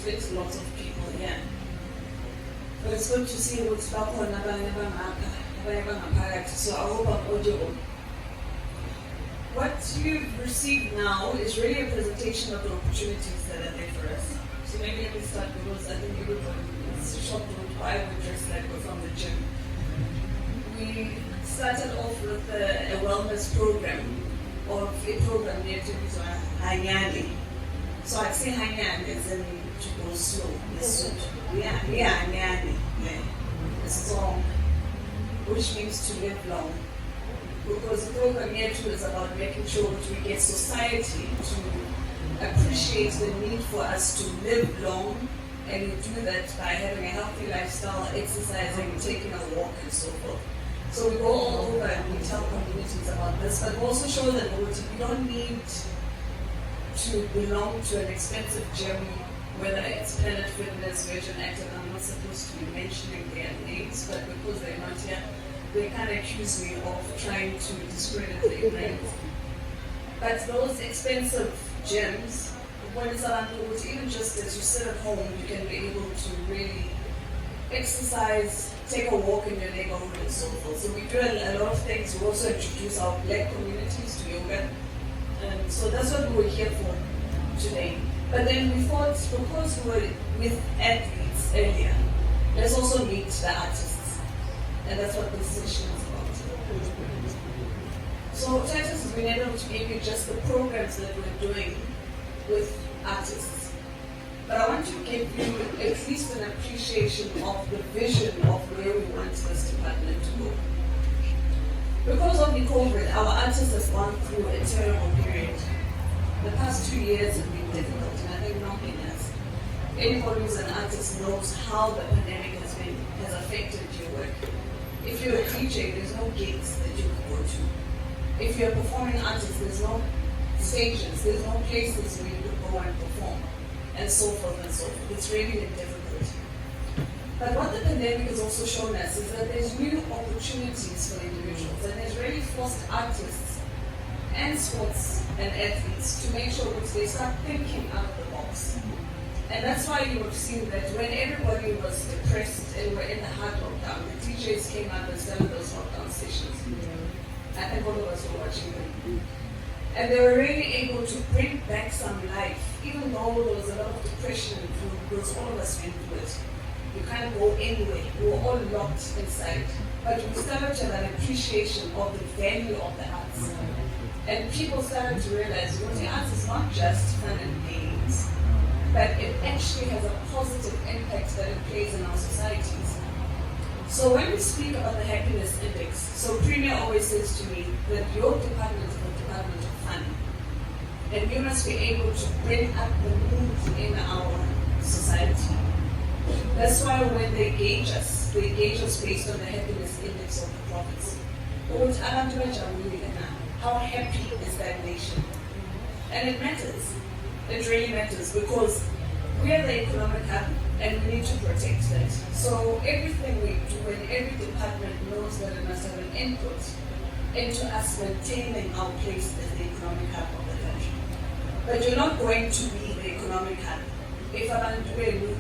fit lots of people here. But it's good to see what's back on so I hope I'm audible. What you've received now is really a presentation of the opportunities that are there for us. So maybe let me start because I think everybody is shocked with why we're dressed like we're from the gym. We started off with a wellness program, or a program near to Hanyani. So I'd say Hanyani is in to go slow. Yeah, Hanyani. Yeah. Strong, which means to live long. Because the program here too is about making sure that we get society to appreciate the need for us to live long, and we do that by having a healthy lifestyle, exercising, taking a walk, and so forth. So we go all over and we tell communities about this, but we also show them that you don't need to belong to an expensive gym, whether it's Planet Fitness, Virgin Active. I'm not supposed to be mentioning their names, but because they're not here, they kind of accuse me of trying to discredit their brands. But those expensive gyms, when it's around, even just as you sit at home, you can be able to really exercise, take a walk in your neighborhood and so forth. So we do a lot of things. We also introduce our Black communities to yoga. And so that's what we were here for today. But then we thought, because we were with athletes earlier, let's also meet the artists. And that's what this session is about. So Titus has been able to give you just the programs that we're doing with artists. But I want to give you at least an appreciation of the vision of where we want this department to go. Because of the COVID, our artists have gone through a terrible period. The past 2 years have been difficult, and I think nothing else. Anybody who's an artist knows how the pandemic has affected your work. If you're a DJ, there's no gigs that you can go to. If you're a performing artist, there's no stages, there's no places where you could go and perform, and so forth and so forth. It's really a difficulty. But what the pandemic has also shown us is that there's new opportunities for individuals, and there's really forced artists and sports and athletes to make sure that they start thinking out of the box. And that's why you have seen that when everybody was depressed and were in the hard lockdown, the DJs came out and started those lockdown sessions. I think all of us were watching them. And they were really able to bring back some life, even though there was a lot of depression, because all of us went through it. You can't go anywhere. We were all locked inside. But we started to have an appreciation of the value of the arts. And people started to realize that the arts is not just fun and games, but it actually has a positive impact that it plays in our societies. So when we speak about the happiness index, so Premier always says to me that your department is the department of fun. And you must be able to bring up the mood in our society. That's why when they gauge us based on the happiness index of the province. How happy is that nation? And it matters. It really matters because we are the economic hub and we need to protect that. So everything we do and every department knows that it must have an input into us maintaining our place as the economic hub of the country. But you're not going to be the economic hub if abantu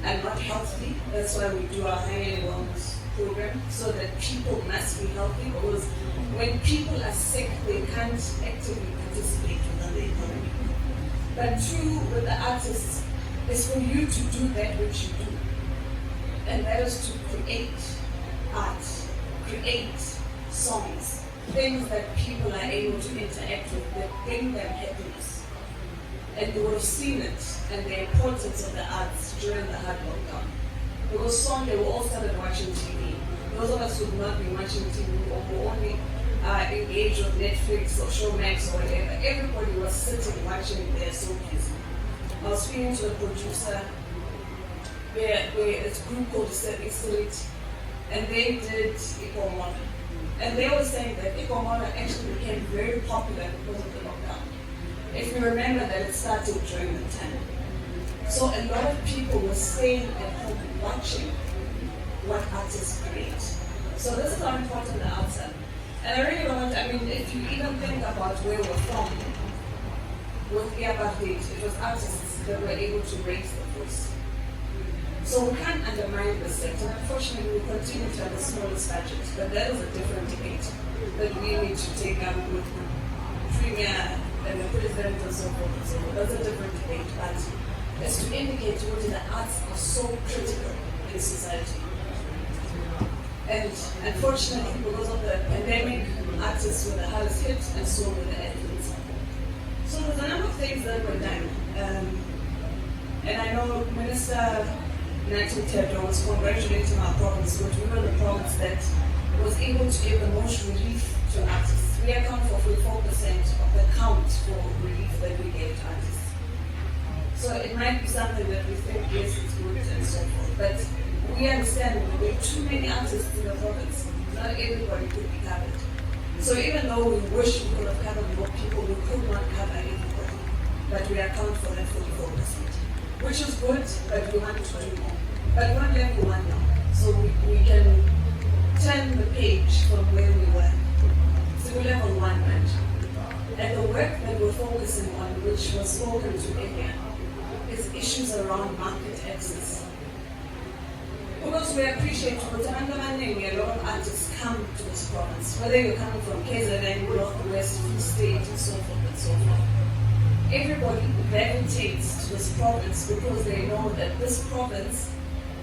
are not healthy. That's why we do our high-end wellness program, so that people must be healthy, because when people are sick, they can't actively participate within the economy. But true with the artists is for you to do that which you do. And that is to create art, create songs, things that people are able to interact with, that bring them happiness. And you would have seen it and the importance of the arts during the hard lockdown. Because Sunday we all started watching TV. Those of us who would not be watching TV or who only engaged with Netflix or Showmax or whatever, everybody was sitting watching their soapies. I was speaking to a producer where it's a group called Excellent, and they did Ikomona. And they were saying that Ikomona actually became very popular because of the lockdown. If you remember that it started during the time. So a lot of people were staying at home watching what artists create. So this is how important the arts are. And I really want, if you even think about where we're from, with the apartheid, it was artists that were able to raise them. voice. So we can't undermine the sector. Unfortunately, we continue to have the smallest budget, but that is a different debate that we need to take up with the Premier and the President and so forth and so forth. That's a different debate, but it's to indicate what the arts are so critical in society. And unfortunately, because of the pandemic, artists were the hardest hit and so were the athletes. So there's a number of things that were done. And I know Minister Nancy Tedro was congratulating our province, but we were the province that was able to give the most relief to artists. We account for 44% of the count for relief that we gave to artists. So it might be something that we think, yes, it's good and so forth. But we understand that there are too many artists in the province. Not everybody could be covered. So even though we wish we could have covered more people, we could not cover everybody. But we account for that 44%. Which is good, but we want to do more. But we're on level 1 now. So we can turn the page from where we were. So we're level 1 right? And the work that we're focusing on, which was spoken to earlier, is issues around market access. Because we appreciate what a lot of artists come to this province, whether you're coming from KZN, North, West, Free State, and so forth and so forth. Everybody gravitates to this province because they know that this province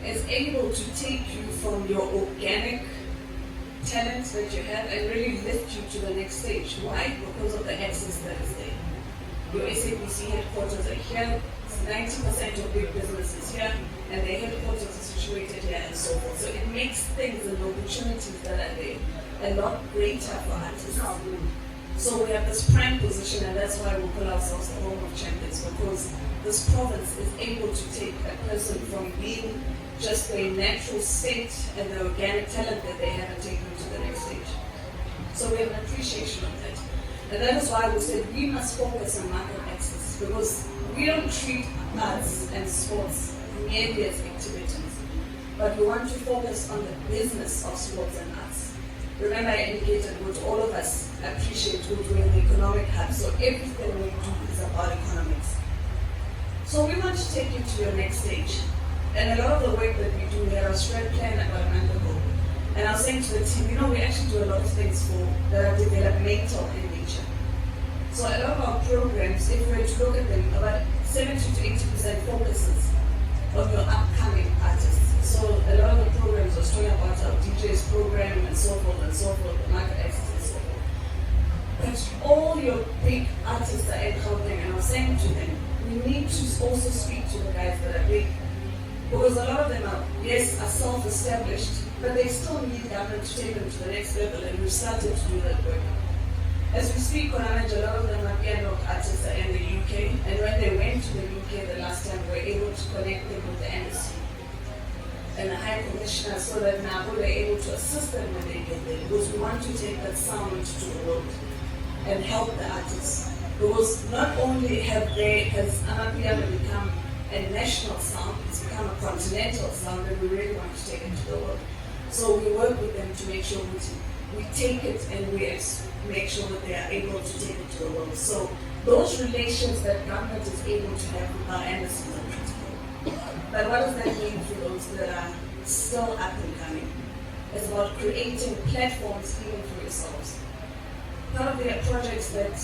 is able to take you from your organic talent that you have and really lift you to the next stage. Why? Because of the access that is there. Your SABC headquarters are here, 90% of big businesses here, and their headquarters are situated here and so forth. So it makes things and opportunities that are there a lot greater for artists. So we have this prime position, and that's why we call ourselves the home of champions, because this province is able to take a person from being just their natural state and the organic talent that they have and take them to the next stage. So we have an appreciation of that. And that is why we said we must focus on market access, because we don't treat arts and sports merely as activities, but we want to focus on the business of sports and arts. Remember, I indicated what all of us appreciate what we're in the economic hub, so everything we do is about economics. So we want to take you to your next stage. And a lot of the work that we do, we had a strat plan about a month ago. And I was saying to the team, we actually do a lot of things that are developmental in nature. So a lot of our programs, if we were to look at them, about 70 to 80% focuses on your upcoming artists. So a lot of the programs are talking about our DJs program and so forth, the market access and so forth. But all your big artists are in Gauteng, and I was saying to them, we need to also speak to the guys that are big. Because a lot of them are, yes, are self-established, but they still need government to take them to the next level, and we've started to do that work. As we speak on average, a lot of them are piano artists are in the UK, and when they went to the UK the last time, we were able to connect them with the embassy and the High Commissioner, so that now we're able to assist them when they get there, because we want to take that sound to the world and help the artists. Because not only has Amapiano become a national sound, it's become a continental sound, and we really want to take it to the world. So we work with them to make sure we take it and we make sure that they are able to take it to the world. So those relations that government is able to have with our embassies are critical. But what does that mean for those that are still up and coming? It's about creating platforms even for yourselves. Part of the projects that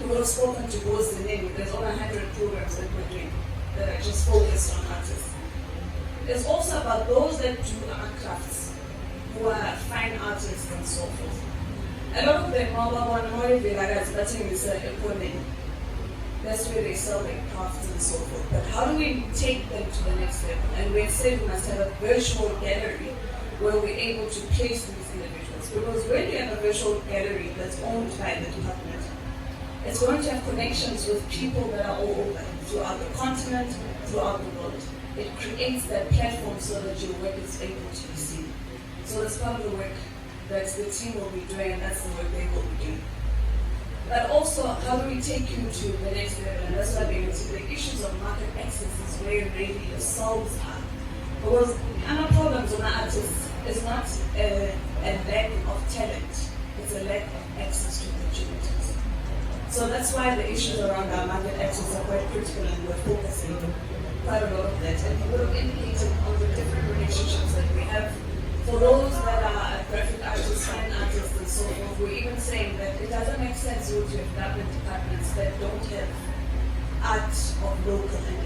we would have spoken to was the name. There's over 100 programs that we're doing that are just focused on artists. It's also about those that do art crafts, who are fine artists and so forth. A lot of them that's where they sell their crafts and so forth. But how do we take them to the next level? And we said we must have a virtual gallery where we're able to place these individuals. Because when you have a virtual gallery that's owned by the department, it's going to have connections with people that are all over, throughout the continent, throughout the world. It creates that platform so that your work is able to be seen. So that's part of the work that the team will be doing, and that's the work they will be doing. But also, how do we take you to the next level? And that's why the issues of market access is where really the solves are. Because our problems on artists is not a lack of talent, it's a lack of access to opportunities. So that's why the issues around our market access are quite critical, and we're focusing. quite a lot of that, and he would have indicated on the different relationships that we have. For those that are graphic artists, fine artists, and so forth, we're even saying that it doesn't make sense to have government departments that don't have art of local and